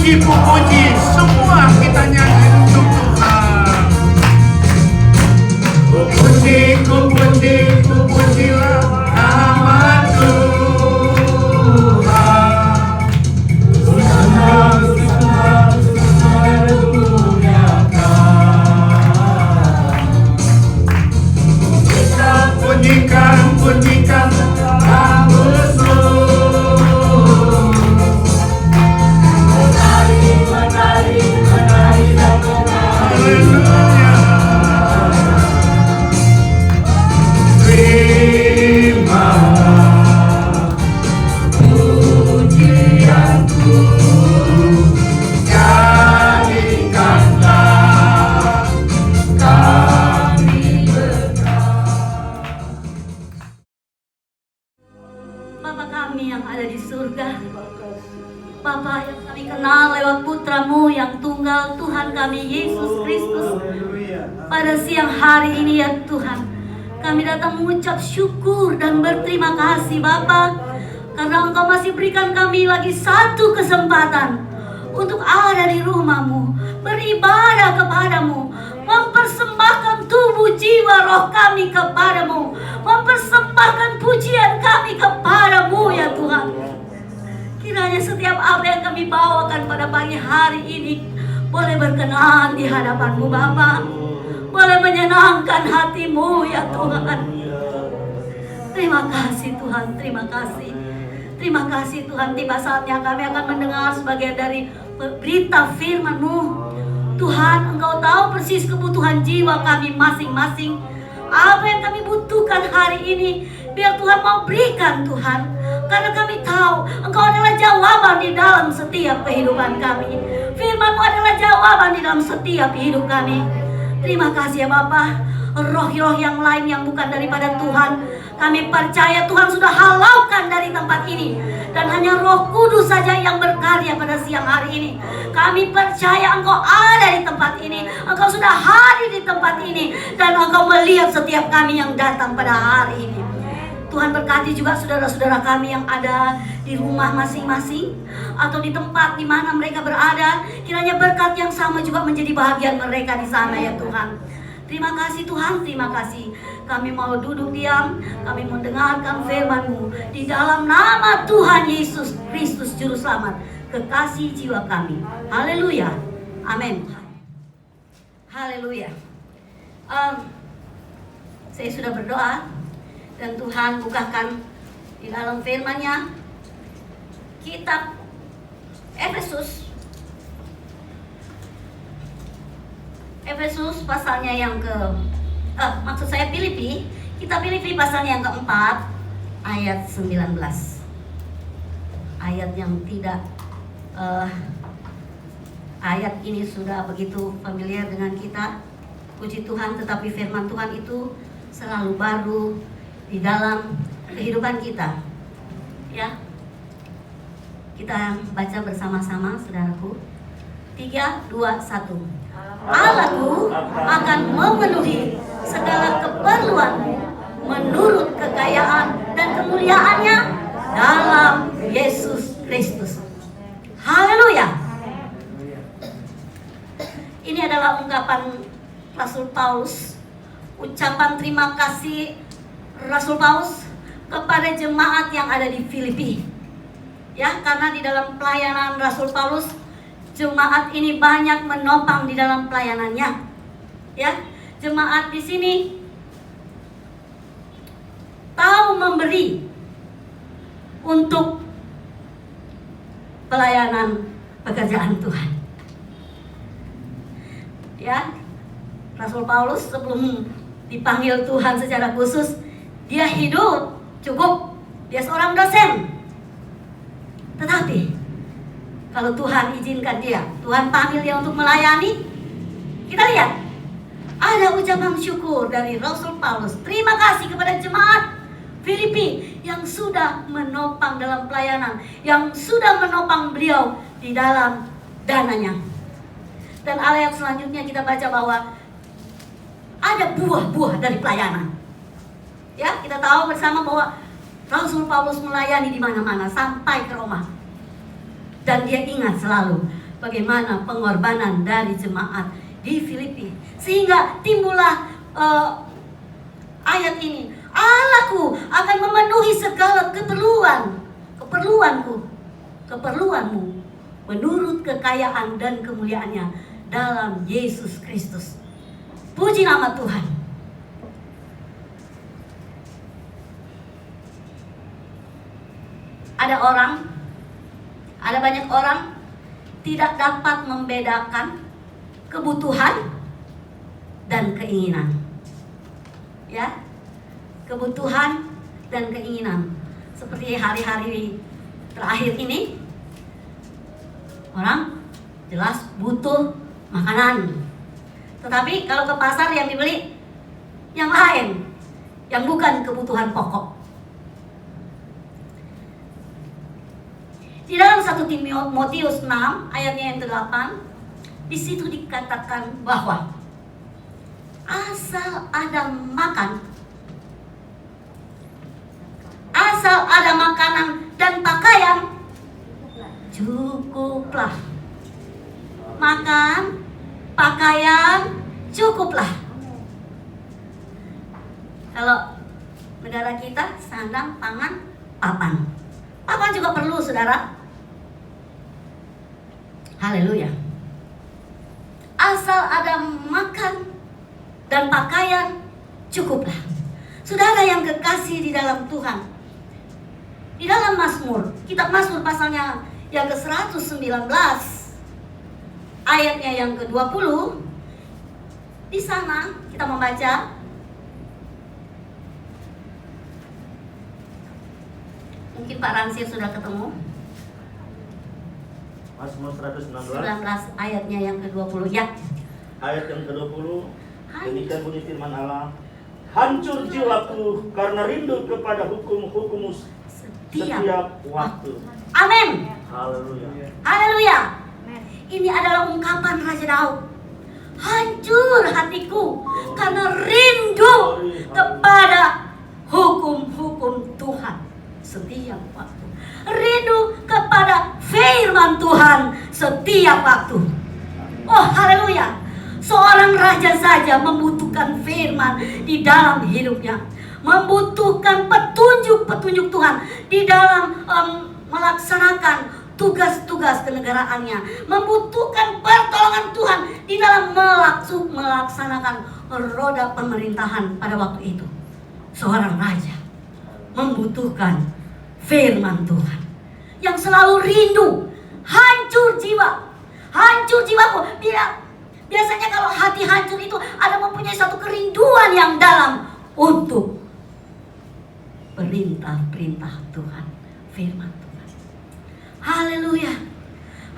puji-puji semua kita nyanyi untuk Tuhan. Ku pujilah nama Tuhan. Senang kita pujikan kamu Bapa kami yang ada di surga, Bapa yang kami kenal lewat putramu yang tunggal, Tuhan kami Yesus Kristus. Pada siang hari ini ya Tuhan, kami datang mengucap syukur dan berterima kasih Bapa, karena Engkau masih berikan kami lagi satu kesempatan untuk ada di rumah-Mu, beribadah kepadamu, mempersembahkan tubuh jiwa roh kami kepadamu, mempersembahkan pujian kami kepadamu ya Tuhan. Kiranya setiap apa yang kami bawakan pada pagi hari ini boleh berkenan di hadapan-Mu Bapa, boleh menyenangkan hati-Mu ya Tuhan. Terima kasih Tuhan, terima kasih. Terima kasih Tuhan, tiba saatnya kami akan mendengar sebagian dari berita firman-Mu. Tuhan, Engkau tahu persis kebutuhan jiwa kami masing-masing. Apa yang kami butuhkan hari ini, biar Tuhan mau berikan Tuhan. Karena kami tahu Engkau adalah jawaban di dalam setiap kehidupan kami. Firman-Mu adalah jawaban di dalam setiap hidup kami. Terima kasih ya Bapa. Roh-roh yang lain yang bukan daripada Tuhan, kami percaya Tuhan sudah halaukan dari tempat ini. Dan hanya Roh Kudus saja yang berkarya pada siang hari ini. Kami percaya Engkau ada di tempat ini, Engkau sudah hadir di tempat ini, dan Engkau melihat setiap kami yang datang pada hari ini. Tuhan berkati juga saudara-saudara kami yang ada di rumah masing-masing atau di tempat di mana mereka berada. Kiranya berkat yang sama juga menjadi bahagian mereka di sana ya Tuhan. Terima kasih Tuhan, terima kasih. Kami mau duduk diam, kami mendengarkan firman-Mu di dalam nama Tuhan Yesus Kristus Juru Selamat, kekasih jiwa kami. Haleluya, amin. Haleluya. Saya sudah berdoa dan Tuhan bukakan di dalam firman-Nya kitab Efesus pasalnya yang Filipi, kitab Filipi pasalnya yang keempat ayat 19. Ayat yang tidak ayat ini sudah begitu familiar dengan kita. Puji Tuhan, tetapi firman Tuhan itu selalu baru di dalam kehidupan kita. Ya. Kita baca bersama-sama saudaraku. 3, 2, 1. Allahku akan memenuhi segala keperluanmu menurut kekayaan dan kemuliaannya dalam Yesus Kristus. Haleluya. Ini adalah ungkapan Rasul Paulus, ucapan terima kasih Rasul Paulus kepada jemaat yang ada di Filipi. Ya, karena di dalam pelayanan Rasul Paulus, jemaat ini banyak menopang di dalam pelayanannya. Ya, jemaat di sini tahu memberi untuk pelayanan pekerjaan Tuhan. Ya, Rasul Paulus sebelum dipanggil Tuhan secara khusus, dia hidup cukup, dia seorang dosen. Tetapi kalau Tuhan izinkan dia, Tuhan panggil dia untuk melayani, kita lihat ada ucapan syukur dari Rasul Paulus. Terima kasih kepada jemaat Filipi yang sudah menopang dalam pelayanan, yang sudah menopang beliau di dalam dananya. Dan ayat selanjutnya kita baca bahwa ada buah-buah dari pelayanan. Ya, kita tahu bersama bahwa Rasul Paulus melayani di mana-mana sampai ke Roma. Dan dia ingat selalu bagaimana pengorbanan dari jemaat di Filipi. Sehingga timbullah ayat ini, Allahku akan memenuhi segala keperluanmu menurut kekayaan dan kemuliaannya dalam Yesus Kristus. Puji nama Tuhan. Ada banyak orang tidak dapat membedakan kebutuhan dan keinginan. Ya, kebutuhan dan keinginan. Seperti hari-hari terakhir ini, orang jelas butuh makanan. Tetapi kalau ke pasar yang dibeli yang lain, yang bukan kebutuhan pokok. Di dalam 1 Timotius 6 ayatnya yang ke-8, di situ dikatakan bahwa asal ada makanan dan pakaian, cukuplah. Makan, pakaian, cukuplah. Kalau negara kita sandang, pangan, papan. Papan juga perlu, saudara. Haleluya. Asal ada makan dan pakaian, cukuplah. Saudara yang kekasih di dalam Tuhan, di dalam Mazmur, kitab Mazmur pasalnya yang ke-119, ayatnya yang ke-20, di sana kita membaca, mungkin Pak Ransir sudah ketemu. Mazmur 119 ayatnya yang ke-20, ya. ayat yang ke-20, demikian bunyi firman Allah, hancur jiwaku karena rindu kepada hukum-hukum-Mu setiap waktu. Amin. Haleluya. Haleluya. Ini adalah ungkapan Raja Daud. Hancur hatiku karena rindu kepada hukum-hukum Tuhan setiap waktu. Rindu kepada firman Tuhan setiap waktu. Oh, haleluya. Seorang raja saja membutuhkan firman di dalam hidupnya, membutuhkan petunjuk-petunjuk Tuhan di dalam melaksanakan tugas-tugas kenegaraannya, membutuhkan pertolongan Tuhan di dalam melaksanakan roda pemerintahan pada waktu itu. Seorang raja membutuhkan firman Tuhan yang selalu rindu. Hancur jiwaku. Biasanya kalau hati hancur itu ada mempunyai satu kerinduan yang dalam untuk perintah-perintah Tuhan, firman Tuhan. Haleluya.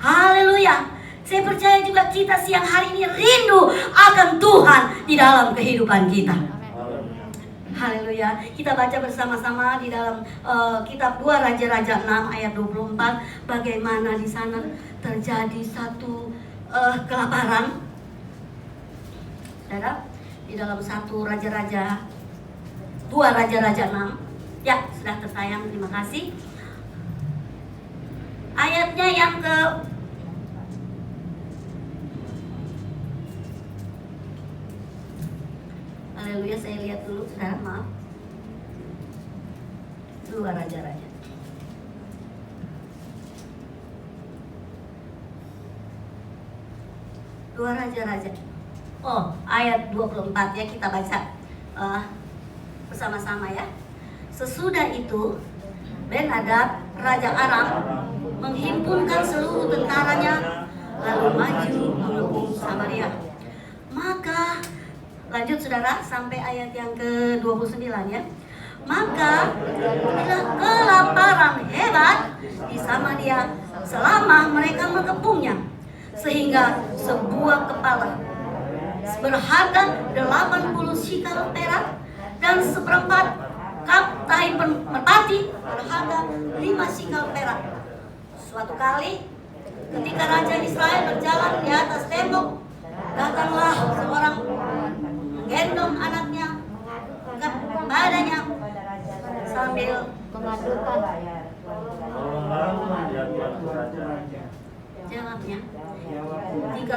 Haleluya. Saya percaya juga kita siang hari ini rindu akan Tuhan di dalam kehidupan kita. Haleluya. Kita baca bersama-sama di dalam kitab 2 Raja-Raja 6 ayat 24, bagaimana di sana terjadi satu kelaparan. Saudara, di dalam 1 Raja-Raja 2 Raja-Raja 6. Ya, sudah tersayang, terima kasih. Ayatnya yang ke Haleluya, saya lihat dulu, saudara, maaf. 2 Raja-Raja. Dua Raja-Raja. Oh, ayat 24 ya, kita baca bersama-sama ya. Sesudah itu Ben-Hadad, Raja Aram, menghimpunkan seluruh tentaranya lalu maju mengepung Samaria. Maka lanjut saudara sampai ayat yang ke-29 ya. Maka terjadilah kelaparan hebat di Samaria selama mereka mengepungnya, sehingga sebuah kepala berharga 80 sikal perak dan seperempat kap tahi merpati berharga 5 sikal perak. Suatu kali ketika Raja Israel berjalan di atas tembok, datanglah seorang menggendong anaknya ke badannya sambil mengadukan, Tolonglah ya Tuanku Raja. Jawabnya, jika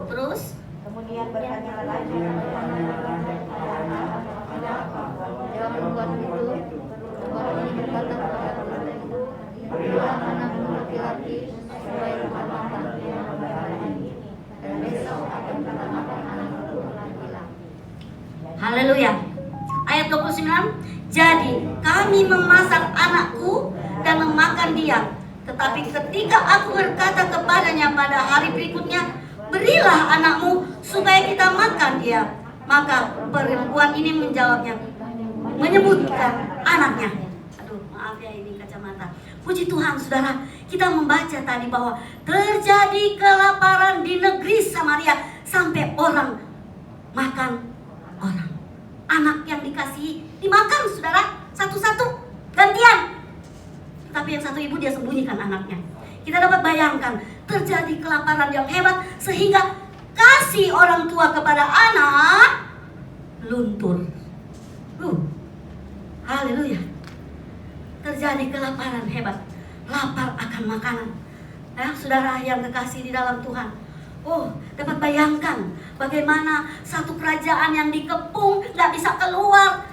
terus Kemudian bertanya lagi. Jawab perempuan itu berkata kepada wanita itu, berilah anakmu laki-laki supaya berkembangkan dia pada hari ini, dan besok akan berkembangkan anak itu laki-laki. Haleluya. Ayat 29, jadi kami memasak anakku dan memakan dia. Tetapi ketika aku berkata kepadanya pada hari berikutnya, berilah anakmu supaya kita makan dia, maka perempuan ini menjawabnya, menyebutkan anaknya. Aduh, maaf ya ini kacamata. Puji Tuhan saudara, kita membaca tadi bahwa terjadi kelaparan di negeri Samaria sampai orang makan orang. Anak yang dikasihi dimakan saudara, satu-satu, gantian. Tapi yang satu ibu dia sembunyikan anaknya. Kita dapat bayangkan terjadi kelaparan yang hebat sehingga kasih orang tua kepada anak luntur. Haleluya. Terjadi kelaparan hebat, lapar akan makanan. Ya, saudara yang kekasih di dalam Tuhan. Dapat bayangkan bagaimana satu kerajaan yang dikepung, gak bisa keluar,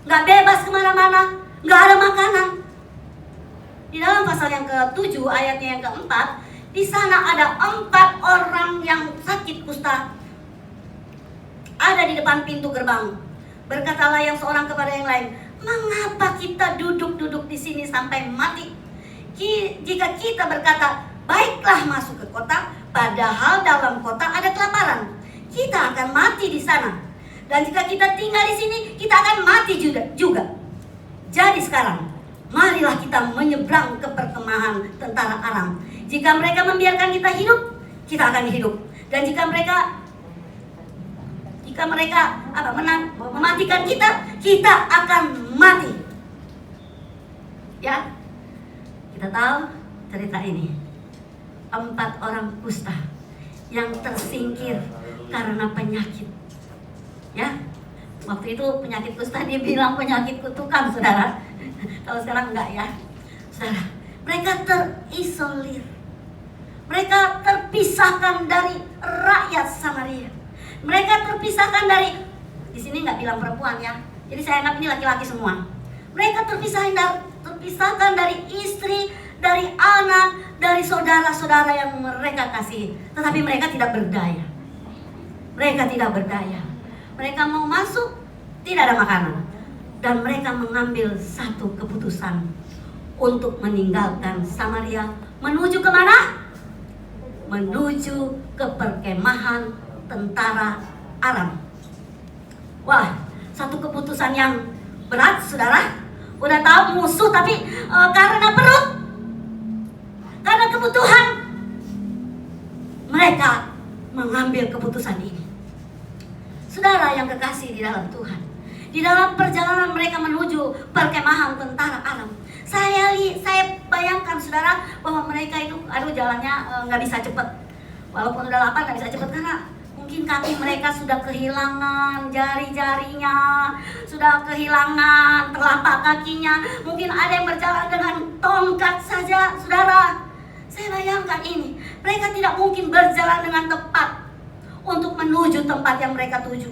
gak bebas kemana-mana, gak ada makanan. Di dalam pasal yang ke-7 ayatnya yang ke-4, di sana ada 4 orang yang sakit kusta ada di depan pintu gerbang. Berkatalah yang seorang kepada yang lain, mengapa kita duduk-duduk di sini sampai mati? Jika kita berkata, baiklah masuk ke kota, padahal dalam kota ada kelaparan, kita akan mati di sana. Dan jika kita tinggal di sini, kita akan mati juga. Jadi sekarang, marilah kita menyeberang ke perkemahan tentara Aram. Jika mereka membiarkan kita hidup, kita akan hidup. Dan jika mereka mematikan kita, kita akan mati. Ya, kita tahu cerita ini. 4 orang kusta yang tersingkir karena penyakit. Ya, waktu itu penyakit kusta dibilang penyakit kutukan, saudara. Kalau sekarang enggak ya, saudara. Mereka terisolir. Mereka terpisahkan dari rakyat Samaria. Mereka terpisahkan dari, di sini nggak bilang perempuan ya. Jadi saya anggap ini laki-laki semua. Mereka terpisahkan dari istri, dari anak, dari saudara-saudara yang mereka kasihi. Tetapi mereka tidak berdaya. Mereka tidak berdaya. Mereka mau masuk, tidak ada makanan. Dan mereka mengambil satu keputusan untuk meninggalkan Samaria. Menuju kemana? Menuju ke perkemahan tentara Aram. Wah, satu keputusan yang berat, saudara. Udah tahu musuh, tapi karena perut, karena kebutuhan, mereka mengambil keputusan ini. Saudara yang kekasih di dalam Tuhan, di dalam perjalanan mereka menuju perkemahan tentara Aram, saya bayangkan saudara bahwa mereka itu, jalannya nggak bisa cepat. Walaupun udah lapar nggak bisa cepat karena mungkin kaki mereka sudah kehilangan jari-jarinya, sudah kehilangan telapak kakinya. Mungkin ada yang berjalan dengan tongkat saja, saudara. Saya bayangkan ini, mereka tidak mungkin berjalan dengan tepat untuk menuju tempat yang mereka tuju.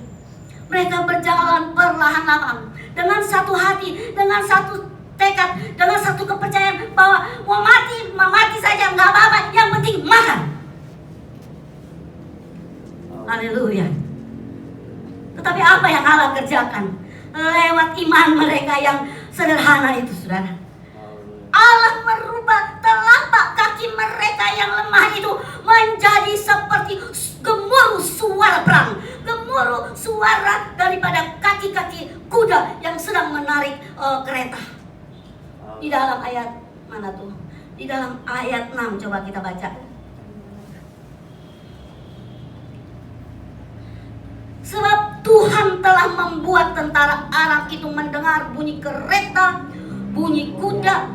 Mereka berjalan perlahan-lahan dengan satu hati, dengan satu tekad, dengan satu kepercayaan bahwa mau mati saja nggak apa-apa, yang penting makan. Haleluya. Tetapi apa yang Allah kerjakan lewat iman mereka yang sederhana itu, saudara? Allah merubah telapak kaki mereka yang lemah itu menjadi seperti gemuruh suara perang, gemuruh suara daripada kaki-kaki kuda yang sedang menarik kereta. Di dalam ayat mana tuh? Di dalam ayat 6 coba kita baca. Sebab Tuhan telah membuat tentara Aram itu mendengar bunyi kereta, bunyi kuda,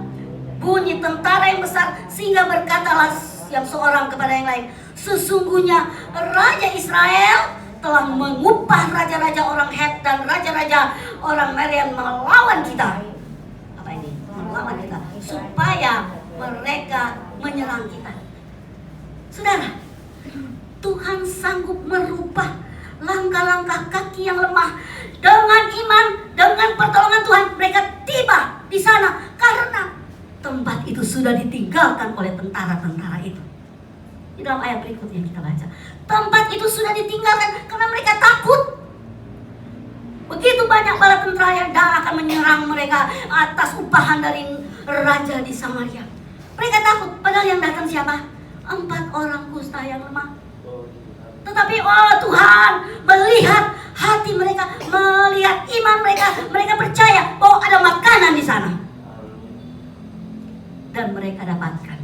bunyi tentara yang besar, sehingga berkatalah yang seorang kepada yang lain, sesungguhnya Raja Israel telah mengupah raja-raja orang Het saja orang Madian melawan kita. Apa ini? Melawan kita supaya mereka menyerang kita. Saudara, Tuhan sanggup merubah langkah-langkah kaki yang lemah dengan iman, dengan pertolongan Tuhan. Mereka tiba di sana karena tempat itu sudah ditinggalkan oleh tentara-tentara itu. Di dalam ayat berikutnya kita baca, tempat itu sudah ditinggalkan karena mereka takut. Begitu banyak bala tentara yang akan menyerang mereka atas upahan dari raja di Samaria. Mereka takut, padahal yang datang siapa? 4 orang kusta yang lemah. Tetapi Tuhan melihat hati mereka, melihat iman mereka. Mereka percaya bahwa ada makanan di sana. Dan mereka dapatkan.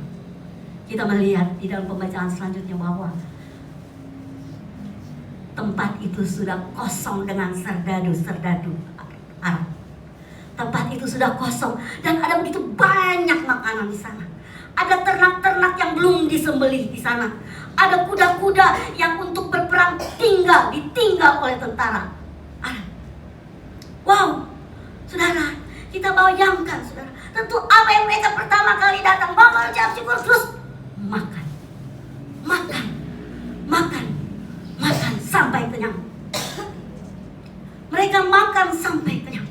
Kita melihat di dalam pembacaan selanjutnya bahwa tempat itu sudah kosong dengan serdadu-serdadu Arab. Tempat itu sudah kosong dan ada begitu banyak makanan di sana. Ada ternak-ternak yang belum disembelih di sana. Ada kuda-kuda yang untuk berperang ditinggal oleh tentara Arab. Wow, saudara, kita bayangkan, saudara. Tentu apa yang mereka pertama kali datang, mengucap syukur terus makan sampai kenyang. Mereka makan sampai kenyang.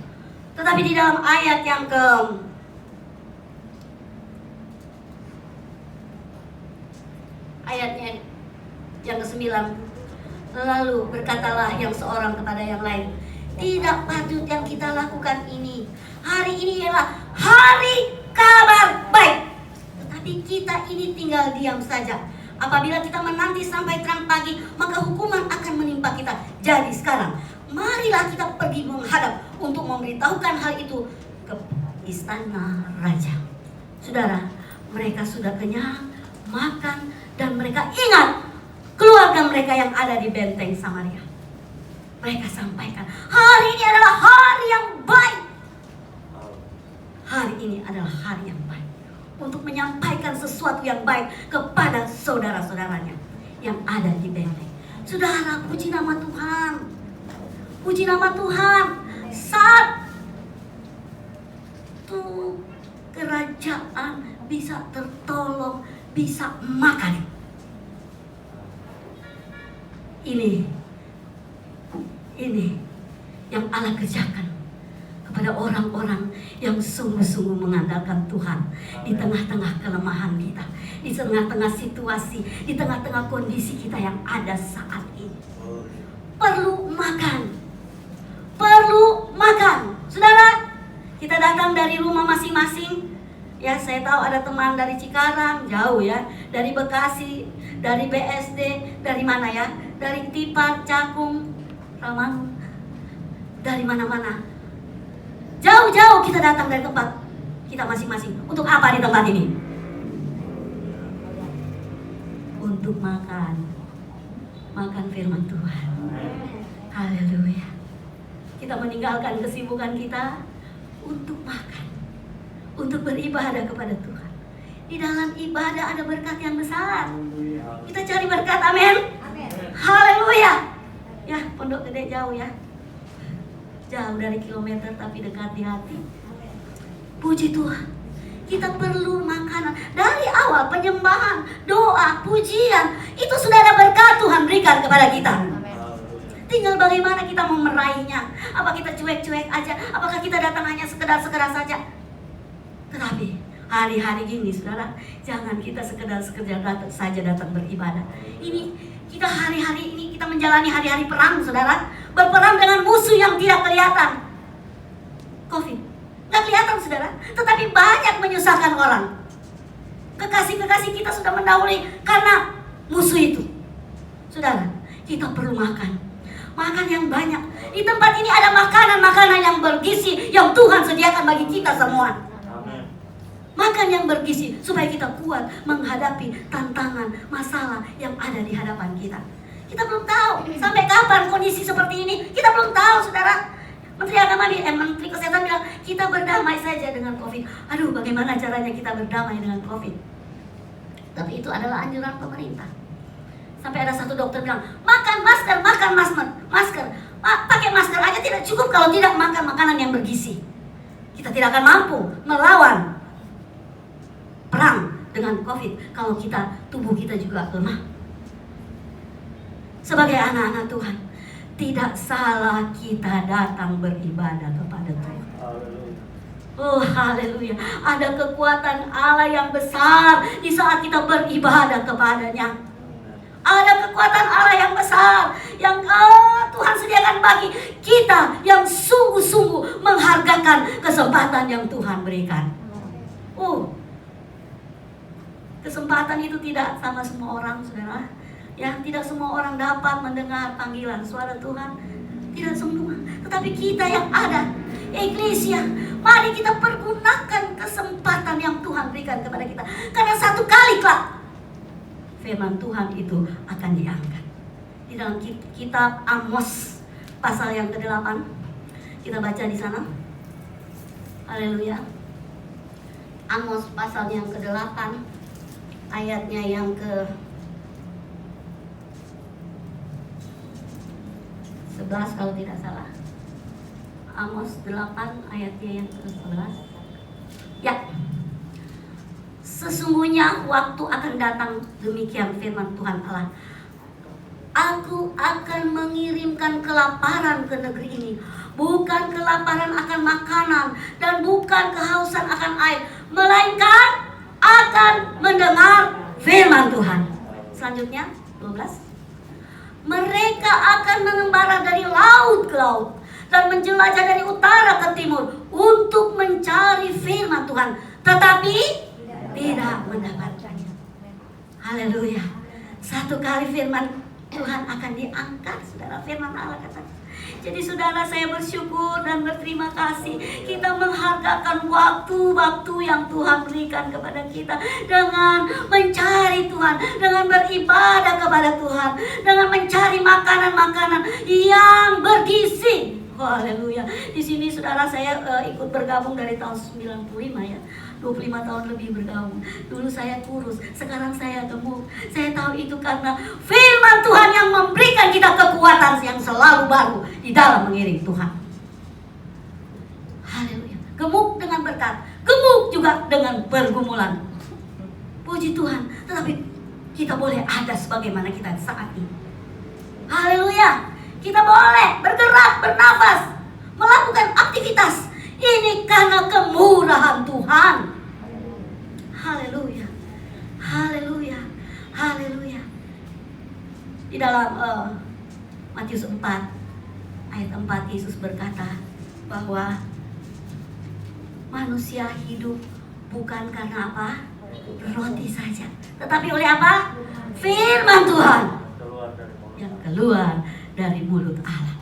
Tetapi di dalam ayat yang ke-9, lalu berkatalah yang seorang kepada yang lain, tidak patut yang kita lakukan ini. Hari ini adalah hari kabar baik, tetapi kita ini tinggal diam saja. Apabila kita menanti sampai terang pagi, maka hukuman akan menimpa kita. Jadi sekarang, marilah kita pergi menghadap untuk memberitahukan hal itu ke istana raja. Saudara, mereka sudah kenyang, makan, dan mereka ingat keluarga mereka yang ada di benteng Samaria. Mereka sampaikan, hari ini adalah hari yang baik. Hari ini adalah hari yang baik untuk menyampaikan sesuatu yang baik kepada saudara-saudaranya yang ada di benteng. Saudara, puji nama Tuhan. Puji nama Tuhan. Satu kerajaan bisa tertolong, bisa makan. Ini yang Allah kerjakan kepada orang-orang yang sungguh-sungguh mengandalkan Tuhan di tengah-tengah kelemahan kita, di tengah-tengah situasi, di tengah-tengah kondisi kita yang ada saat ini. Perlu makan. Saudara, kita datang dari rumah masing-masing. Ya, saya tahu ada teman dari Cikarang, jauh ya, dari Bekasi, dari BSD, dari mana ya? Dari Tipar, Cakung, Raman, dari mana-mana. Jauh-jauh kita datang dari tempat kita masing-masing. Untuk apa di tempat ini? Untuk makan firman Tuhan. Haleluya. Kita meninggalkan kesibukan kita untuk makan, untuk beribadah kepada Tuhan. Di dalam ibadah ada berkat yang besar. Kita cari berkat, amin. Haleluya. Ya, Pondok Gede jauh ya. Jauh dari kilometer tapi dekat di hati. Puji Tuhan. Kita perlu makanan. Dari awal penyembahan, doa, pujian, itu sudah ada berkat Tuhan berikan kepada kita. Tinggal bagaimana kita mau meraihnya. Apa kita cuek-cuek aja? Apakah kita datang hanya sekedar saja? Tetapi hari-hari gini, saudara, jangan kita sekedar datang beribadah. Ini kita hari-hari ini kita menjalani hari-hari perang, saudara. Berperang dengan musuh yang tidak kelihatan. COVID, nggak kelihatan, saudara. Tetapi banyak menyusahkan orang. Kekasih-kekasih kita sudah mendahului karena musuh itu. Saudara, kita perlu makan. Makan yang banyak. Di tempat ini ada makanan-makanan yang bergizi yang Tuhan sediakan bagi kita semua. Makan yang bergizi supaya kita kuat menghadapi tantangan, masalah yang ada di hadapan kita. Kita belum tahu sampai kapan kondisi seperti ini. Kita belum tahu, saudara. Menteri Kesehatan bilang kita berdamai saja dengan COVID. Aduh, bagaimana caranya kita berdamai dengan COVID? Tapi itu adalah anjuran pemerintah. Sampai ada satu dokter bilang, makan masker. Pakai masker aja tidak tidak cukup kalau tidak makan makanan yang bergizi. Kita tidak akan mampu melawan perang dengan COVID kalau tubuh kita juga lemah. Sebagai anak-anak Tuhan, tidak salah kita datang beribadah kepada Tuhan. Oh haleluya. Ada kekuatan Allah yang besar di saat kita beribadah kepadanya. Ada kekuatan Allah yang besar yang Tuhan sediakan bagi kita yang sungguh-sungguh menghargakan kesempatan yang Tuhan berikan. Kesempatan itu tidak sama semua orang, saudara. Ya, tidak semua orang dapat mendengar panggilan suara Tuhan. Tidak semua. Tetapi kita yang ada, Eklesia, mari kita pergunakan kesempatan yang Tuhan berikan kepada kita. Karena satu kali kelak firman Tuhan itu akan diangkat. Di dalam kitab Amos pasal yang ke-8, kita baca di sana. Haleluya. Amos pasal yang ke-8, ayatnya yang ke-11 kalau tidak salah. Amos 8 ayatnya yang ke-11. Ya. Sesungguhnya waktu akan datang, demikian firman Tuhan Allah. Aku akan mengirimkan kelaparan ke negeri ini. Bukan kelaparan akan makanan dan bukan kehausan akan air, melainkan akan mendengar firman Tuhan. Selanjutnya 12. Mereka akan mengembara dari laut ke laut dan menjelajah dari utara ke timur untuk mencari firman Tuhan, tetapi tidak mendapatkannya. Haleluya. Satu kali firman Tuhan akan diangkat, saudara. Firman Allah kata. Jadi saudara, saya bersyukur dan berterima kasih. Kita menghargakan waktu-waktu yang Tuhan berikan kepada kita dengan mencari Tuhan, dengan beribadah kepada Tuhan, dengan mencari makanan-makanan yang bergizi. Haleluya. Di sini saudara, saya ikut bergabung dari tahun 95 ya. 25 tahun lebih bergabung. Dulu saya kurus, sekarang saya gemuk. Saya tahu itu karena firman Tuhan yang memberikan kita kekuatan yang selalu baru di dalam mengiring Tuhan. Haleluya. Gemuk dengan berkat, gemuk juga dengan pergumulan. Puji Tuhan. Tetapi kita boleh ada sebagaimana kita saat ini. Haleluya. Kita boleh bergerak, bernafas, melakukan aktivitas. Ini karena kemurahan Tuhan. Haleluya. Haleluya. Haleluya. Di dalam Matius 4 ayat 4, Yesus berkata bahwa manusia hidup bukan karena apa? Roti saja, tetapi oleh apa? Firman Tuhan yang keluar dari mulut Allah.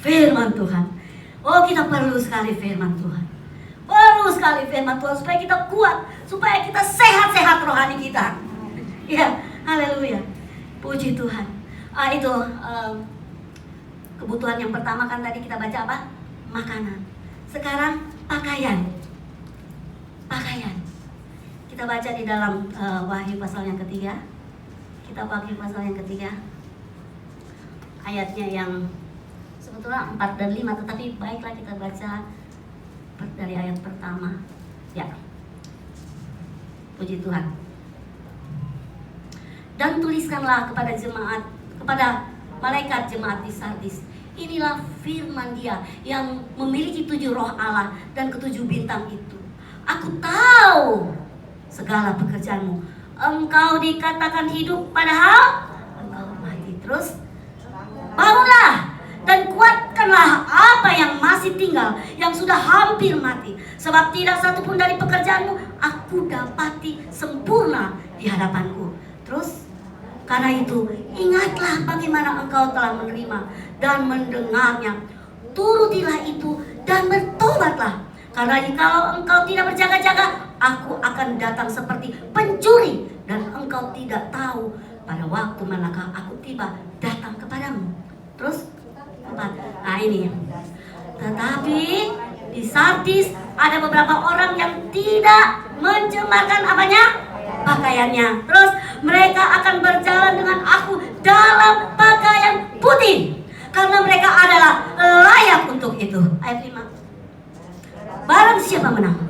Firman Tuhan. Oh, kita perlu sekali firman Tuhan. Perlu sekali firman Tuhan supaya kita kuat, supaya kita sehat-sehat rohani kita. Ya, haleluya. Puji Tuhan. Itu kebutuhan yang pertama kan tadi kita baca apa? Makanan. Sekarang pakaian. Pakaian. Kita baca di dalam Wahyu pasal yang ketiga. Kitab Wahyu pasal yang ketiga. Ayatnya yang sebetulnya 4 dan 5, tetapi baiklah kita baca dari ayat pertama. Ya. Puji Tuhan. Dan tuliskanlah kepada malaikat jemaat di Sardis. Inilah firman Dia yang memiliki 7 roh Allah dan ke-7 bintang itu. Aku tahu segala pekerjaanmu. Engkau dikatakan hidup padahal engkau mati. Terus bangunlah dan kuatkanlah apa yang masih tinggal, yang sudah hampir mati. Sebab tidak satupun dari pekerjaanmu aku dapati sempurna di hadapanku. Terus, karena itu ingatlah bagaimana engkau telah menerima dan mendengarnya. Turutilah itu dan bertobatlah. Karena jikalau engkau tidak berjaga-jaga, aku akan datang seperti pencuri, dan engkau tidak tahu pada waktu manakah aku tiba datang kepadamu. Terus, nah ini. Tetapi di Sardis ada beberapa orang yang tidak mencemarkan apanya? Pakaiannya. Terus mereka akan berjalan dengan aku dalam pakaian putih, karena mereka adalah layak ayat 5. Barang siapa menang,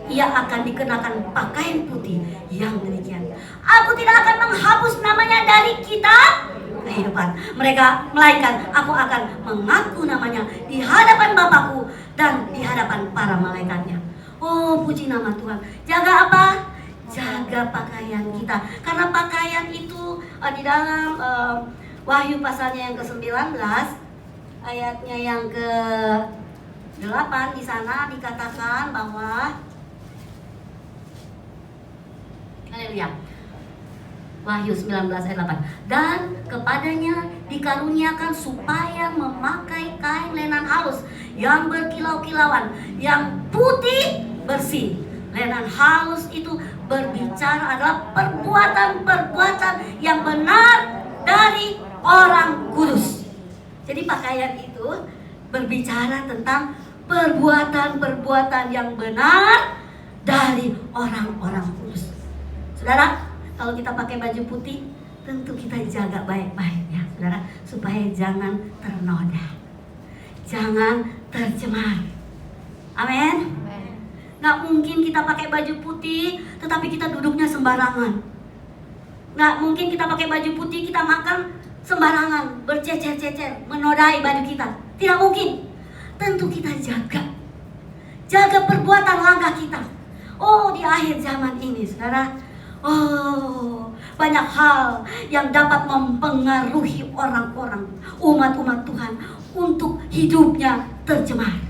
ia akan dikenakan pakaian putih yang demikian. Aku tidak akan menghapus namanya dari kitab kehidupan mereka, melainkan aku akan mengaku namanya di hadapan Bapakku dan di hadapan para malaikatnya. Oh, puji nama Tuhan. Jaga apa? Jaga pakaian kita. Karena pakaian itu di dalam Wahyu pasalnya yang ke-19, ayatnya yang ke-8, di sana dikatakan bahwa haleluya. Wahyu 19 ayat 8. Dan kepadanya dikaruniakan supaya memakai kain lenan halus yang berkilau-kilauan, yang putih bersih. Lenan halus itu berbicara adalah perbuatan-perbuatan yang benar dari orang kudus. Jadi pakaian itu berbicara tentang perbuatan-perbuatan yang benar dari orang-orang kudus. Saudara, kalau kita pakai baju putih, tentu kita jaga baik-baik ya, saudara, supaya jangan ternoda, jangan tercemar. Amin. Nggak mungkin kita pakai baju putih, tetapi kita duduknya sembarangan. Nggak mungkin kita pakai baju putih, kita makan sembarangan, bercecer-cecer, menodai baju kita. Tidak mungkin. Tentu kita jaga perbuatan langkah kita. Oh, di akhir zaman ini, saudara, banyak hal yang dapat mempengaruhi orang-orang, umat-umat Tuhan untuk hidupnya tercemar.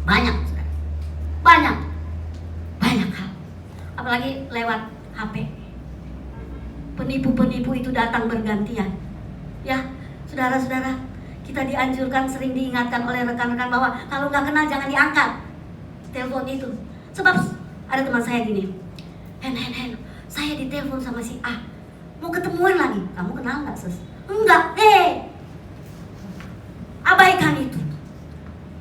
Banyak, saudara. Banyak hal. Apalagi lewat HP. Penipu-penipu itu datang bergantian. Ya, saudara-saudara, kita dianjurkan, sering diingatkan oleh rekan-rekan bahwa kalau nggak kenal jangan diangkat telepon itu. Sebab ada teman saya gini, Hen, saya ditelepon sama si A, mau ketemuan lagi. Kamu kenal nggak, sis? Enggak, abaikan itu.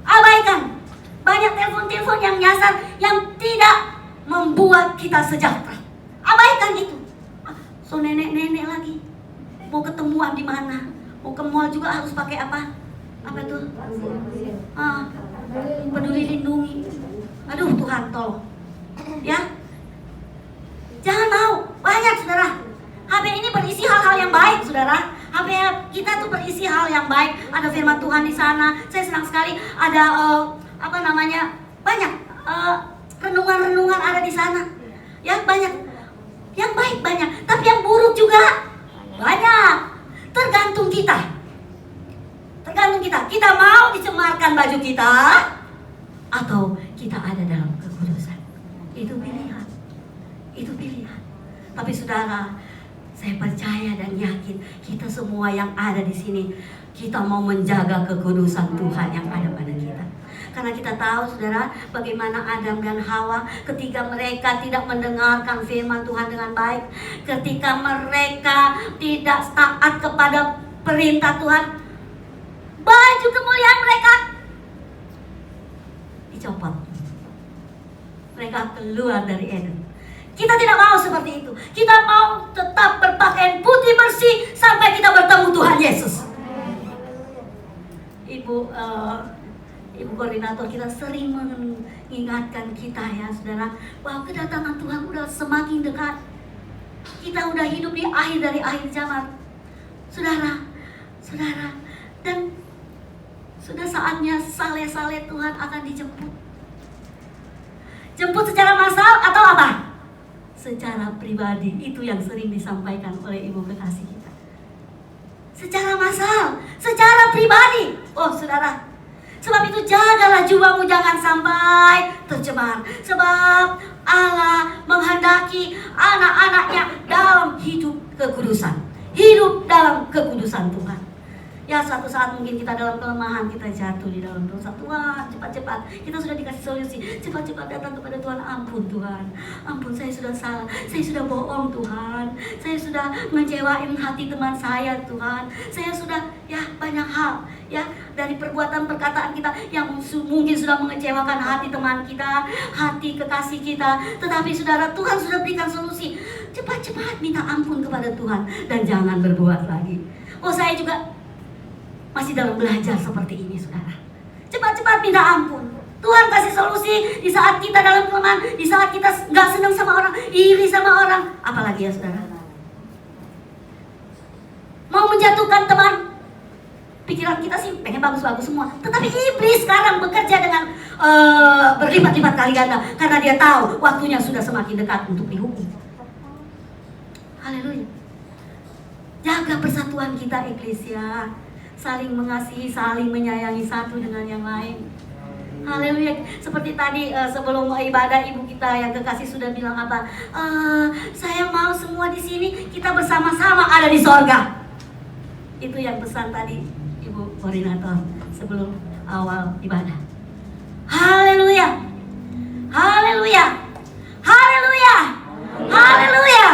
Abaikan. Banyak telepon-telepon yang nyasar, yang tidak membuat kita sejahtera. Abaikan itu. So nenek-nenek lagi, mau ketemuan di mana? Mau ke mall juga harus pakai apa? Apa itu? Peduli lindungi. Aduh, Tuhan tolong. Ya, jangan mau. Banyak, saudara. HP ini berisi hal-hal yang baik, saudara. HP kita tuh berisi hal yang baik. Ada firman Tuhan di sana. Saya senang sekali. Ada banyak renungan-renungan ada di sana. Ya, banyak. Yang baik banyak, tapi yang buruk juga banyak. Tergantung kita. Kita mau dicemarkan baju kita atau kita ada dalam kekudusan. Itu pilihan. Tapi saudara, saya percaya dan yakin kita semua yang ada di sini, kita mau menjaga kekudusan Tuhan yang ada pada kita. Karena kita tahu, saudara, bagaimana Adam dan Hawa ketika mereka tidak mendengarkan firman Tuhan dengan baik, ketika mereka tidak taat kepada perintah Tuhan, baju kemuliaan mereka dicopot. Mereka keluar dari Eden. Kita tidak mau seperti itu. Kita mau tetap berpakaian putih bersih sampai kita bertemu Tuhan Yesus. Ibu koordinator kita sering mengingatkan kita, ya saudara, bahwa kedatangan Tuhan udah semakin dekat. Kita udah hidup di akhir dari akhir zaman, saudara, dan sudah saatnya saleh-saleh Tuhan akan dijemput. Jemput secara massal atau apa? Secara pribadi. Itu yang sering disampaikan oleh ibu kekasih kita. Secara massal, secara pribadi. Oh, saudara, sebab itu jagalah jiwamu jangan sampai tercemar. Sebab Allah menghendaki anak-anaknya dalam hidup kekudusan. Hidup dalam kekudusan Tuhan. Ya, suatu saat mungkin kita dalam kelemahan, kita jatuh di dalam dosa. Tuhan, cepat-cepat. Kita sudah dikasih solusi. Cepat-cepat datang kepada Tuhan. Ampun Tuhan. Ampun, saya sudah salah. Saya sudah bohong Tuhan. Saya sudah mengecewain hati teman saya Tuhan. Saya sudah, banyak hal. Ya, dari perbuatan perkataan kita yang mungkin sudah mengecewakan hati teman kita, hati kekasih kita. Tetapi saudara, Tuhan sudah berikan solusi. Cepat-cepat minta ampun kepada Tuhan dan jangan berbuat lagi. Oh, saya juga masih dalam belajar seperti ini, saudara. Cepat cepat-cepat minta ampun. Tuhan kasih solusi di saat kita dalam kelemahan, di saat kita nggak senang sama orang, iri sama orang, apalagi ya saudara. Mau menjatuhkan teman, pikiran kita sih pengen bagus-bagus semua. Tetapi iblis sekarang bekerja dengan berlipat-lipat kali ganda, karena dia tahu waktunya sudah semakin dekat untuk dihukum. Haleluya. Jaga persatuan kita eklesia, saling mengasihi, saling menyayangi satu dengan yang lain. Haleluya. Seperti tadi sebelum ibadah ibu kita yang kekasih sudah bilang apa? Saya mau semua di sini kita bersama-sama ada di sorga. Itu yang pesan tadi Ibu koordinator sebelum awal ibadah. Haleluya. Haleluya. Haleluya. Haleluya.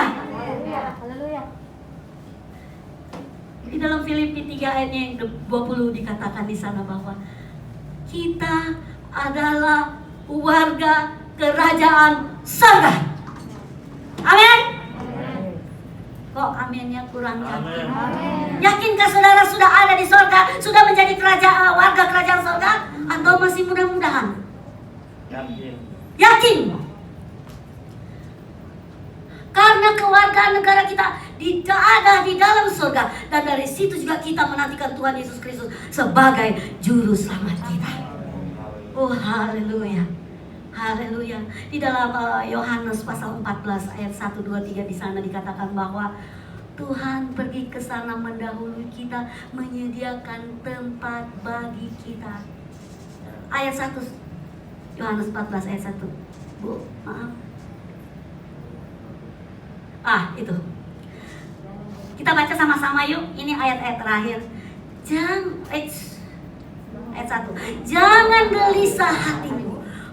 Haleluya. Di dalam Filipi 3 ayatnya yang 20 dikatakan di sana bahwa kita adalah warga kerajaan surga. Amin. Kok aminnya kurang yakin? Yakinkah saudara sudah ada di surga, sudah menjadi warga kerajaan surga, atau masih mudah-mudahan? Yakin. Yakin. Karena kewargaan negara kita tidak ada di dalam surga, dan dari situ juga kita menantikan Tuhan Yesus Kristus sebagai juru selamat kita. Oh haleluya. Haleluya. Di dalam Yohanes pasal 14 ayat 1, 2, 3 di sana dikatakan bahwa Tuhan pergi ke sana mendahului kita, menyediakan tempat bagi kita. Ayat 1 Yohanes 14 ayat 1. Bu, maaf. Itu. Kita baca sama-sama yuk. Ini ayat-ayat terakhir. Ayat 1. Jangan gelisah hatimu.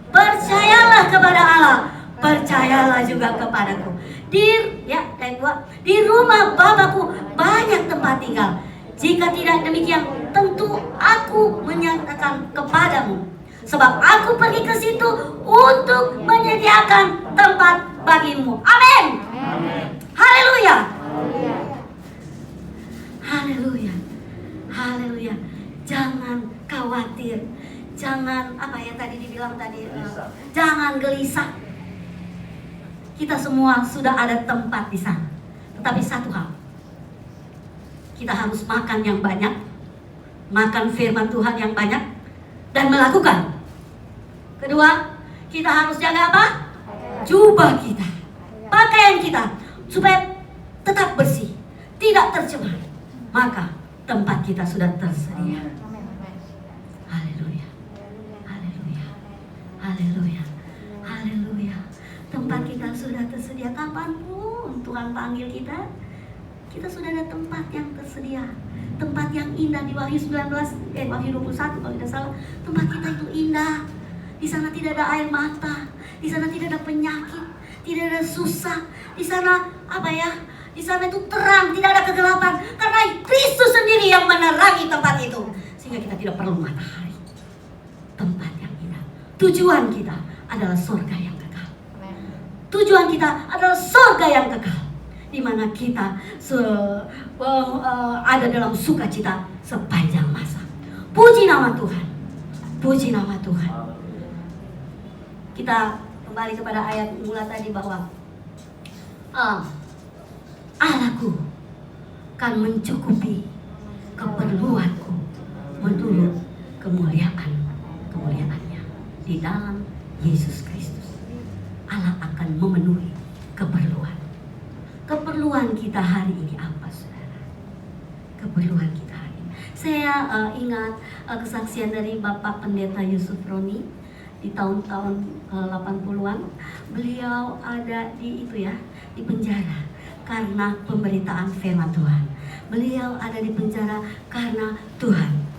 Percayalah kepada Allah, percayalah juga kepadaku. Di rumah Bapakku banyak tempat tinggal. Jika tidak demikian, tentu aku menyatakan kepadamu. Sebab aku pergi ke situ untuk menyediakan tempat bagimu. Amin. Haleluya. Haleluya. Haleluya. Jangan khawatir. Jangan apa yang tadi dibilang tadi, jangan gelisah. Kita semua sudah ada tempat di sana. Tetapi satu hal, kita harus makan yang banyak, makan firman Tuhan yang banyak, dan melakukan. Kedua, kita harus jaga apa? Jubah kita, pakaian kita, supaya tetap bersih, tidak tercemar. Maka tempat kita sudah tersedia. Haleluya, haleluya. Tempat kita sudah tersedia. Kapanpun Tuhan panggil kita, kita sudah ada tempat yang tersedia. Tempat yang indah di Wahyu 21 kalau tidak salah. Tempat kita itu indah. Di sana tidak ada air mata, di sana tidak ada penyakit, tidak ada susah. Di sana di sana itu terang, tidak ada kegelapan. Karena Kristus sendiri yang menerangi tempat itu, sehingga kita tidak perlu matahari. Tempat yang indah. Tujuan kita adalah surga yang kekal. Tujuan kita adalah surga yang kekal, di mana kita ada dalam sukacita sepanjang masa. Puji nama Tuhan. Puji nama Tuhan. Kita kembali kepada ayat mula tadi bahwa Allahku kan mencukupi keperluanku menurut kemuliaannya di dalam Yesus Kristus. Allah akan memenuhi keperluan kita hari ini apa, saudara? Keperluan kita hari ini. Saya ingat kesaksian dari Bapak Pendeta Yusuf Roni di tahun-tahun 80-an. Beliau ada di penjara karena pemberitaan firman Tuhan. Beliau ada di penjara karena Tuhan.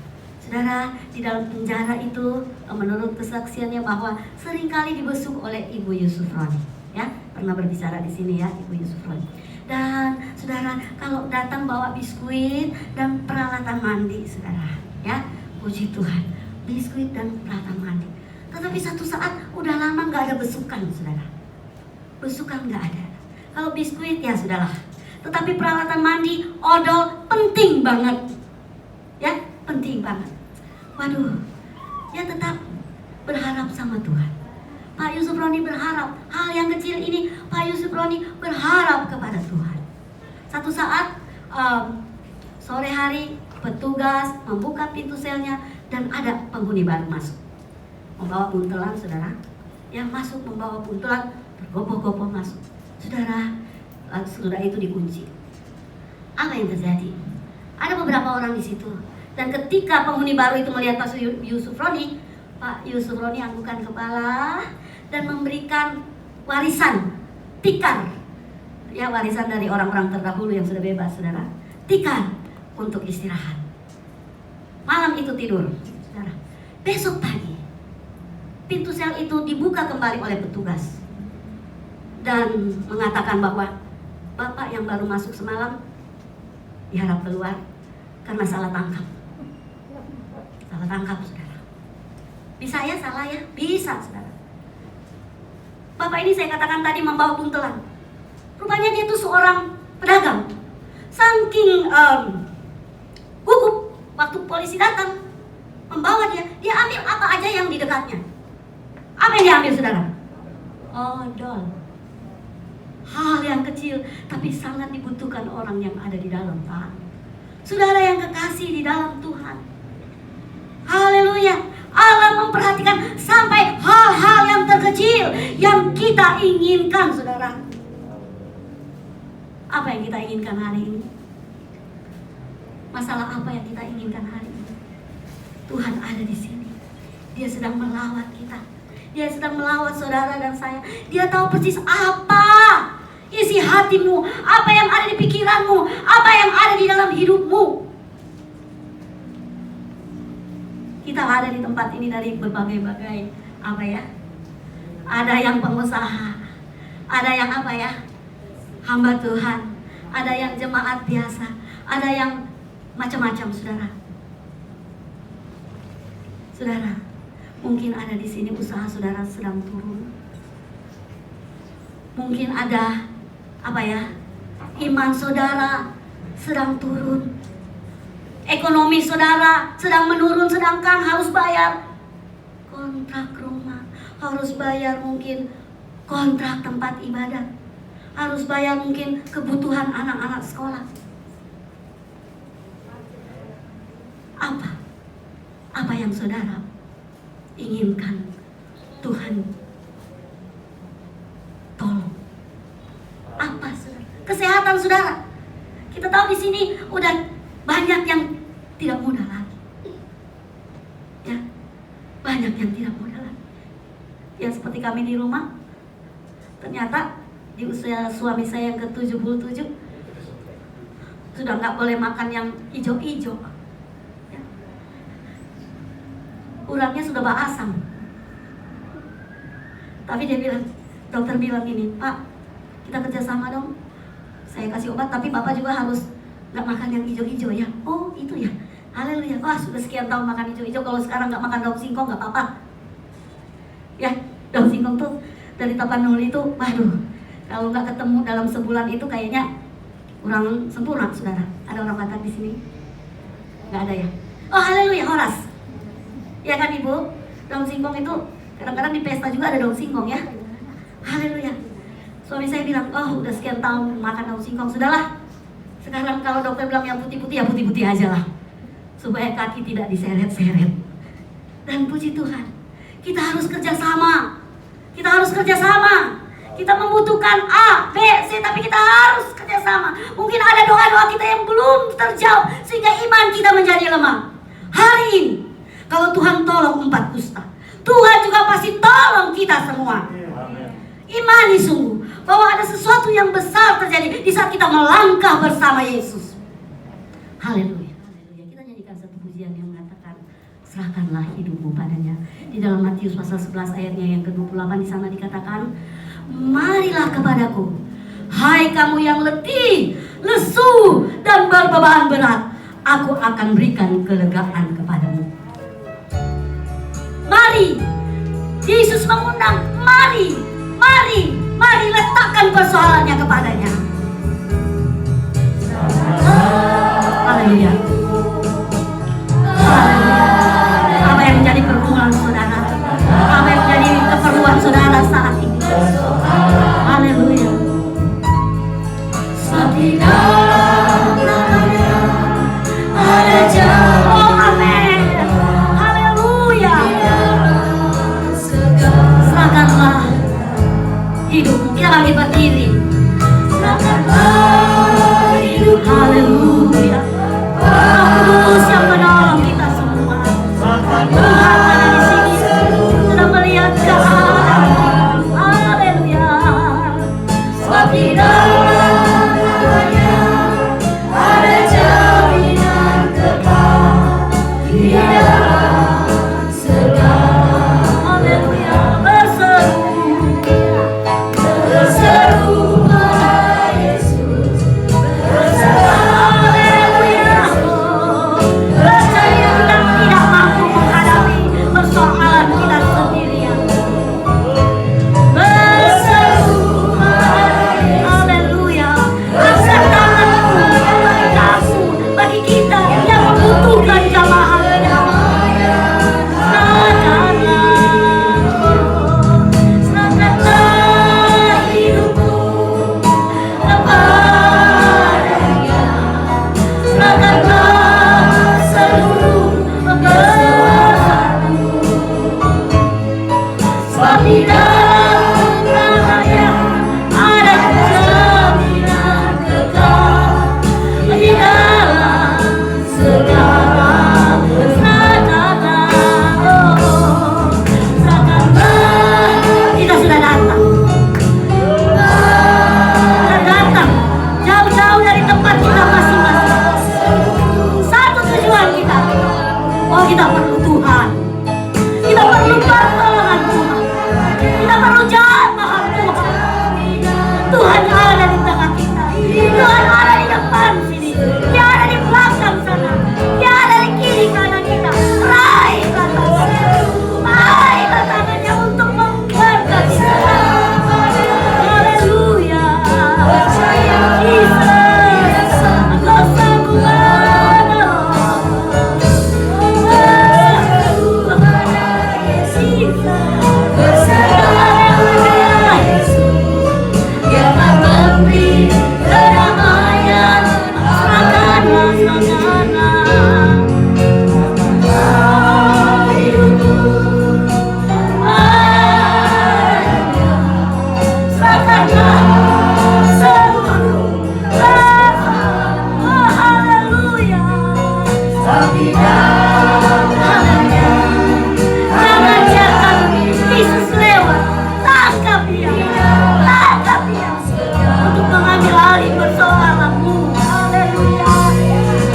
Saudara, di dalam penjara itu menurut kesaksiannya bahwa seringkali dibesuk oleh Ibu Yusuf Roni, ya, pernah berbicara di sini ya Ibu Yusuf Roni. Dan saudara, kalau datang bawa biskuit dan peralatan mandi, saudara, ya, puji Tuhan, biskuit dan peralatan mandi. Tetapi satu saat udah lama nggak ada besukan, saudara. Besukan nggak ada. Kalau biskuit ya sudahlah. Tetapi peralatan mandi, odol penting banget, ya, penting banget. Waduh, dia tetap berharap sama Tuhan. Pak Yusuf Roni berharap hal yang kecil ini, Pak Yusuf Roni berharap kepada Tuhan. Satu saat sore hari petugas membuka pintu selnya dan ada penghuni baru masuk, membawa buntelan, saudara. Yang masuk membawa buntelan, bergopoh-gopoh masuk. Saudara, sudah itu dikunci. Apa yang terjadi? Ada beberapa orang di situ. Dan ketika penghuni baru itu melihat Pak Yusuf Roni anggukan kepala dan memberikan warisan tikar, ya, warisan dari orang-orang terdahulu yang sudah bebas, saudara. Tikar untuk istirahat. Malam itu tidur, saudara. Besok pagi pintu sel itu dibuka kembali oleh petugas dan mengatakan bahwa Bapak yang baru masuk semalam diharap keluar karena salah tangkap. Salah tangkap, saudara. Bisa ya salah ya? Bisa, saudara. Bapak ini saya katakan tadi membawa buntelan. Rupanya dia itu seorang pedagang. Saking gugup waktu polisi datang membawa dia ambil apa aja yang di dekatnya. Apa yang diambil, saudara? Odol. Hal yang kecil tapi sangat dibutuhkan orang yang ada di dalam Tuhan. Saudara yang kekasih di dalam Tuhan. Haleluya. Allah memperhatikan sampai hal-hal yang terkecil yang kita inginkan, saudara. Apa yang kita inginkan hari ini? Masalah apa yang kita inginkan hari ini? Tuhan ada di sini. Dia sedang melawat kita. Dia sedang melawat saudara dan saya. Dia tahu persis apa isi hatimu, apa yang ada di pikiranmu, apa yang ada di dalam hidupmu. Kita ada di tempat ini dari berbagai-bagai apa ya? Ada yang pengusaha, ada yang apa ya? Hamba Tuhan, ada yang jemaat biasa, ada yang macam-macam, saudara. Saudara, mungkin ada di sini usaha saudara sedang turun. Mungkin ada apa ya? Iman saudara sedang turun. Ekonomi saudara sedang menurun, sedangkan harus bayar kontrak rumah, harus bayar mungkin kontrak tempat ibadah, harus bayar mungkin kebutuhan anak-anak sekolah. Apa yang saudara inginkan Tuhan tolong? Apa, saudara? Kesehatan saudara. Kita tahu di sini udah banyak yang tidak mudah lagi. Ya, banyak yang tidak mudah lagi. Ya, seperti kami di rumah. Ternyata di usia suami saya yang ke-77 sudah nggak boleh makan yang hijau-hijau. Ya. Uratnya sudah berasam. Tapi dia bilang, dokter bilang gini, Pak, kita kerjasama dong. Saya kasih obat, tapi Bapak juga harus nggak makan yang hijau-hijau ya. Oh itu ya, haleluya. Wah sudah sekian tahun makan hijau-hijau, kalau sekarang nggak makan daun singkong nggak apa-apa. Ya, daun singkong tuh dari Tapanuli itu, waduh, kalau nggak ketemu dalam sebulan itu kayaknya kurang sempurna, saudara. Ada orang Batak di sini? Nggak ada ya? Oh haleluya, Horas. Ya kan Ibu, daun singkong itu kadang-kadang di pesta juga ada daun singkong ya. Haleluya. Suami saya bilang, oh udah sekian tahun makan daun singkong, sudahlah. Sekarang kalau dokter bilang yang putih-putih, ya putih-putih aja lah, supaya kaki tidak diseret-seret. Dan puji Tuhan, kita harus kerjasama. Kita harus kerjasama. Kita membutuhkan A, B, C, tapi kita harus kerjasama. Mungkin ada doa-doa kita yang belum terjawab, sehingga iman kita menjadi lemah. Hari ini, kalau Tuhan tolong 4 kusta, Tuhan juga pasti tolong kita semua. Imani sungguh bahwa ada sesuatu yang besar terjadi di saat kita melangkah bersama Yesus. Haleluya. Haleluya. Kita nyanyikan satu pujian yang mengatakan, serahkanlah hidupmu padanya. Di dalam Matius pasal 11 ayatnya yang ke-28 di sana dikatakan, marilah kepadaku, hai kamu yang letih, lesu dan berbeban berat, aku akan berikan kelegaan kepadamu. Mari, Yesus mengundang, mari letakkan persoalannya kepadanya. Haleluya. Apa yang menjadi pergumulan bangkit berdiri. Serahkanlah hidup. Haleluya. Roh Kudus yang menolong kita semua. Tuhan ada di sini, sudah melihat keadaan. Haleluya. Sebab di dalam namanya ada jaminan kekal di dalam segala. Haleluya. Berseru pada Yesus, haleluya. Percaya kita tidak mampu menghadapi persoalan kita sendirian. Berseru pada Yesus, haleluya. Angkat tanganmu bagi kamu, bagi kita yang membutuhkan jamaahnya. Serahkanlah hidupmu kepadanya. Serahkanlah seluruh kekuasaanmu. Sebab di dalam namanya ada jaminan kekal di dalam segala. Kita sudah datang. Kita datang jauh-jauh dari tempat kita masing-masing. Satu tujuan kita. Oh, kita perlu Tuhan. Kita perlu pertolongan Tuhan. Kita perlu jamaah Tuhan. Tuhan ada di tengah kita. Tuhan ada di depan sini. Dia ada di belakang sana. Dia ada di kiri kanan kita. Raihlah tangannya. Raihlah tangannya untuk memberkati kita. Haleluya. Yesus, Engkau sanggup menolong. Berseru pada Yesus. Haleluya. Dia akan memberi kedamaian. Serahkanlah, serahkanlah hidupmu padanya. Serahkanlah seluruh rasamu. Oh, haleluya. Tapi dalam namanya jangan biarkan Yesus lewat. Tangkap dia, tangkap dia untuk mengambil alih persoalanmu. Haleluya.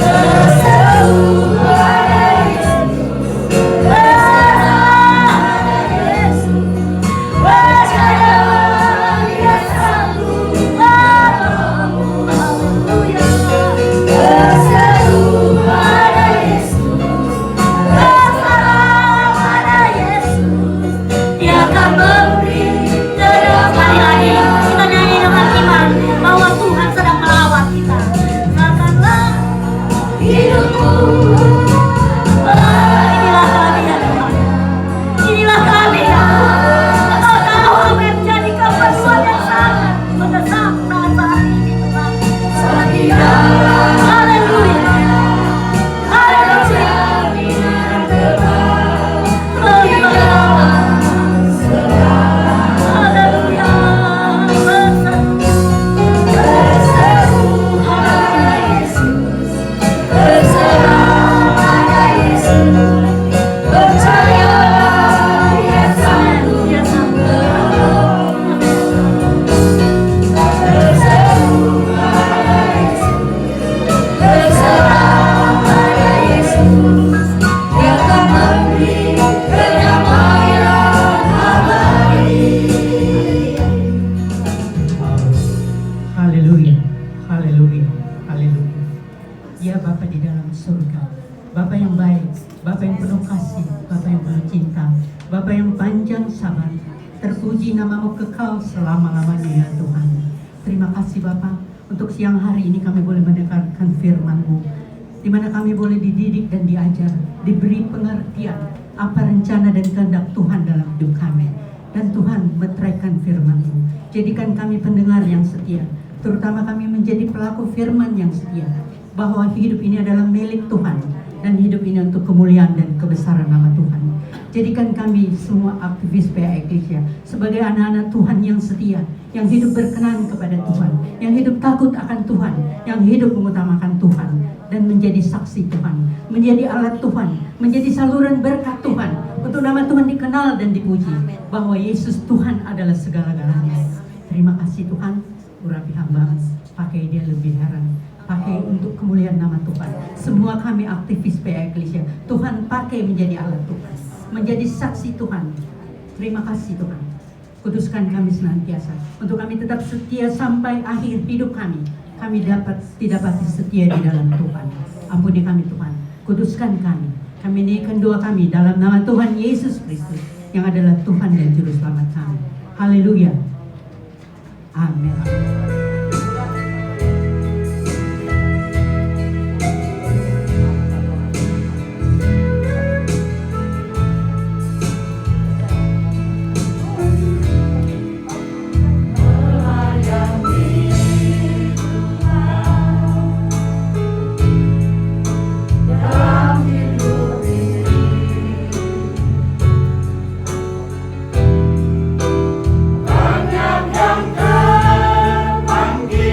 Berseru pada Yesus, pada Yesus. Percayalah Dia sanggup menolongmu. Haleluya. Berseru pada Yesus, berserah pada Yesus. Dia akan memberi kedamaian. Sekali lagi kita nyanyi dengan iman bahwa Tuhan sedang merawat kita. Serahkanlah hidupmu. Inilah kami ya Tuhan. Inilah kami ya Tuhan. Engkau tahu apa yang menjadi keperluan yang sangat mendesak saat ini Tuhan. Haleluya. Haleluya. Haleluya. Berseru pada Yesus, berserah pada Yesus. Percayalah Dia sanggup menolong. Berseru pada Yesus, berserah pada Yesus. Dia akan memberi kedamaian abadi. Haleluya, haleluya, haleluya. Ya Bapa di dalam surga, Bapa yang baik, Bapa yang penuh kasih, Bapa yang penuh cinta, Bapa yang panjang sabar. Terpuji namamu kekal selama-lamanya ya Tuhan. Terima kasih Bapa, untuk siang hari ini kami boleh mendengarkan firman-Mu, di mana kami boleh dididik dan diajar, diberi pengertian apa rencana dan kehendak Tuhan dalam hidup kami. Dan Tuhan meteraikan firman-Mu. Jadikan kami pendengar yang setia, terutama kami menjadi pelaku firman yang setia, bahwa hidup ini adalah milik Tuhan dan hidup ini untuk kemuliaan dan kebesaran nama Tuhan. Jadikan kami semua aktivis PA Eklesia sebagai anak-anak Tuhan yang setia, yang hidup berkenan kepada Tuhan, yang hidup takut akan Tuhan, yang hidup mengutamakan Tuhan, dan menjadi saksi Tuhan, menjadi alat Tuhan, menjadi saluran berkat Tuhan, untuk nama Tuhan dikenal dan dipuji, bahwa Yesus Tuhan adalah segala-galanya. Terima kasih Tuhan, urapi hamba, pakai dia lebih heran, pakai untuk kemuliaan nama Tuhan. Semua kami aktivis PA Eklesia, Tuhan pakai menjadi alat Tuhan, menjadi saksi Tuhan. Terima kasih Tuhan. Kuduskan kami senantiasa, untuk kami tetap setia sampai akhir hidup kami. Kami didapati setia di dalam Tuhan. Ampuni kami Tuhan, kuduskan kami. Kami naikkan doa kami dalam nama Tuhan Yesus Kristus, yang adalah Tuhan dan Juru Selamat kami. Haleluya. Amin. Banyak yang terpanggil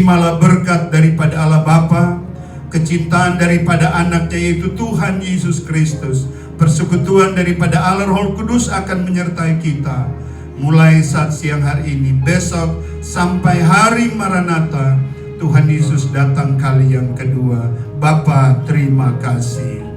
terimalah berkat daripada Allah Bapa, kecintaan daripada anaknya yaitu Tuhan Yesus Kristus, persekutuan daripada Allah Roh Kudus akan menyertai kita mulai saat siang hari ini, besok sampai hari Maranatha, Tuhan Yesus datang kali yang kedua. Bapa, terima kasih.